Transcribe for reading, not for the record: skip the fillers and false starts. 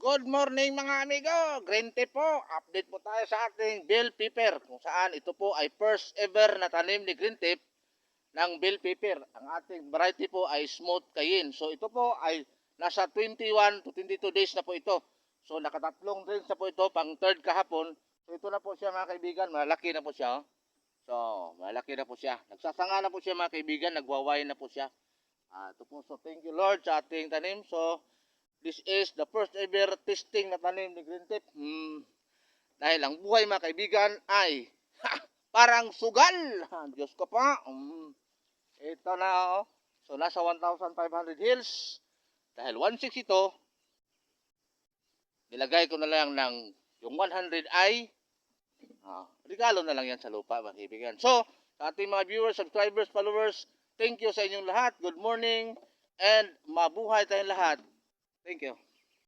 Good morning mga amigo! Green tea po! Update po tayo sa ating bell pepper kung saan ito po ay first ever na tanim ni Green Tip ng bell pepper. Ang ating variety po ay smooth cayenne. So ito po ay nasa 21 to 22 days na po ito. So nakatatlong drinks na po ito, pang third kahapon. So ito na po siya mga kaibigan, malaki na po siya. So malaki na po siya. Nagsasanga na po siya mga kaibigan, nagwaway na po siya. Ito po, so thank you Lord sa ating tanim. So this is the first ever testing na tanim ni Green Tip. Dahil ang buhay mga kaibigan ay parang sugal. Diyos ko pa. Ito na oh. So nasa 1,500 hills. Dahil 1.6 ito, nilagay ko na lang ng yung 100 ay regalo na lang yan sa lupa mga kaibigan. So sa ating mga viewers, subscribers, followers, thank you sa inyong lahat. Good morning and mabuhay tayong lahat. Thank you.